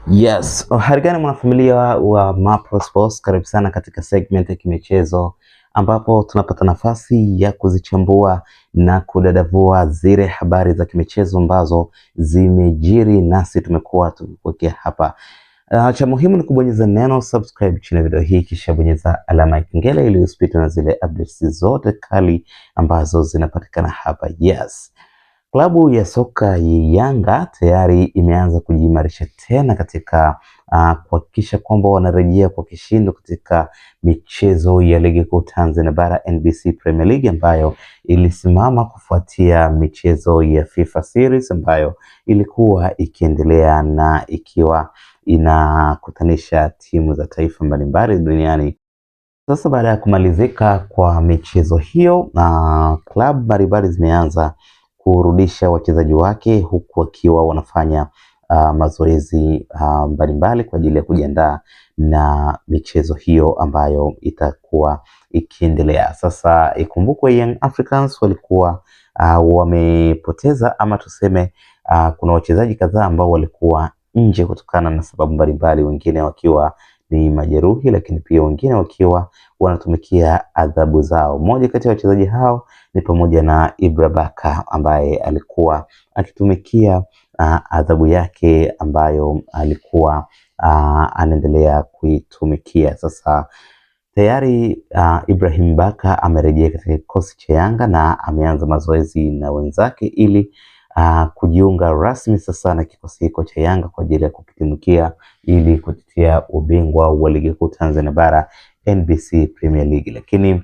Yes, hali gani mwanafamilia wa Mapro Sports, karibu sana katika segment ya kimichezo ambapo tunapata nafasi ya kuzichambua na kudadavua zile habari za kimichezo ambazo zimejiri nasi tumekuwa tukikuwekea hapa. Cha muhimu ni kubonyeza neno subscribe chini ya video hii, kisha bonyeza alama ya kengele ili usipitwe na zile updates zote kali ambazo zinapatikana hapa. Yes. Klabu ya soka ya Yanga tayari imeanza kujiimarisha tena katika kuhakikisha kwamba wanarejea kwa kishindo katika michezo ya ligi kuu Tanzania bara NBC Premier League ambayo ilisimama kufuatia michezo ya FIFA Series ambayo ilikuwa ikiendelea na ikiwa inakutanisha timu za taifa mbalimbali duniani. Sasa baada ya kumalizika kwa michezo hiyo, na klabu mbalimbali zimeanza kurudisha wachezaji wake huku wakiwa wanafanya mazoezi mbalimbali kwa ajili ya kujiandaa na michezo hiyo ambayo itakuwa ikiendelea. Sasa ikumbukwe Young Africans walikuwa wamepoteza ama tuseme kuna wachezaji kadhaa ambao walikuwa nje kutokana na sababu mbalimbali, wengine wakiwa ni majeruhi, lakini pia wengine wakiwa wanatumikia adhabu zao. Mmoja kati ya wachezaji hao ni pamoja na Ibra Baka ambaye alikuwa akitumikia adhabu yake ambayo alikuwa anaendelea kuitumikia. Sasa tayari Ibrahim Baka amerejea katika kikosi cha Yanga na ameanza mazoezi na wenzake ili kujiunga rasmi sasa na kikosi hiko cha Yanga kwa ajili ya kukitumikia ili kutetea ubingwa wa ligi kuu Tanzania bara NBC Premier League. Lakini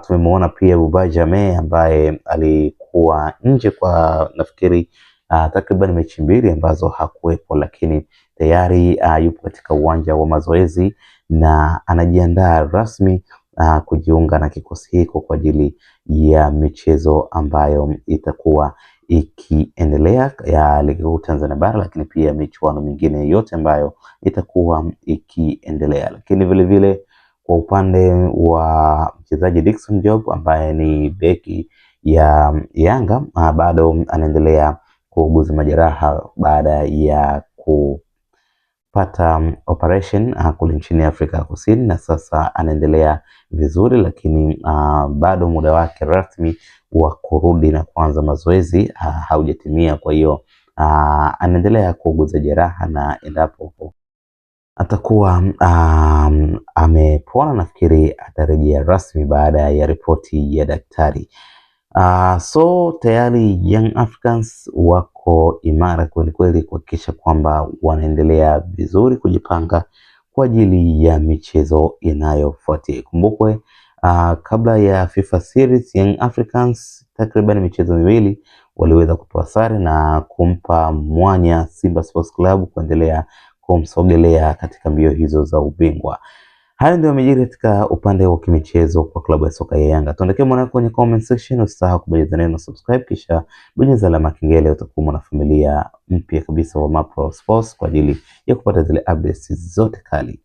tumemwona pia Buba Jammeh ambaye alikuwa nje kwa nafikiri takriban mechi mbili ambazo hakuwepo, lakini tayari yupo katika uwanja wa mazoezi na anajiandaa rasmi kujiunga na kikosi hiko kwa ajili ya michezo ambayo itakuwa ikiendelea ya ligi kuu Tanzania bara, lakini pia michuano mingine yote ambayo itakuwa ikiendelea. Lakini vile vile kwa upande wa mchezaji Dickson Job ambaye ni beki ya Yanga bado anaendelea kuuguza majeraha baada ya kupata operation kule nchini Afrika Kusini, na sasa anaendelea vizuri, lakini bado muda wake rasmi wa kurudi na kuanza mazoezi haujatimia. Kwa hiyo anaendelea kuuguza jeraha na endapo atakuwa amepona, nafikiri atarejea rasmi baada ya ripoti ya daktari. So tayari Young Africans wako imara kweli kweli kuhakikisha kwamba wanaendelea vizuri kujipanga kwa ajili ya michezo inayofuatia. Kumbukwe kabla ya FIFA Series Young Africans takriban michezo miwili waliweza kutoa sare na kumpa mwanya Simba Sports Club kuendelea kumsogelea katika mbio hizo za ubingwa. Hayo ndio yamejiri katika upande wa kimichezo kwa klabu ya soka ya Yanga. Tuandikie maoni yako kwenye comment section, usisahau kubonyeza neno subscribe kisha bonyeza alama kengele, utakuwa mwanafamilia mpya kabisa wa Mapro Sports kwa ajili ya kupata zile updates zote kali.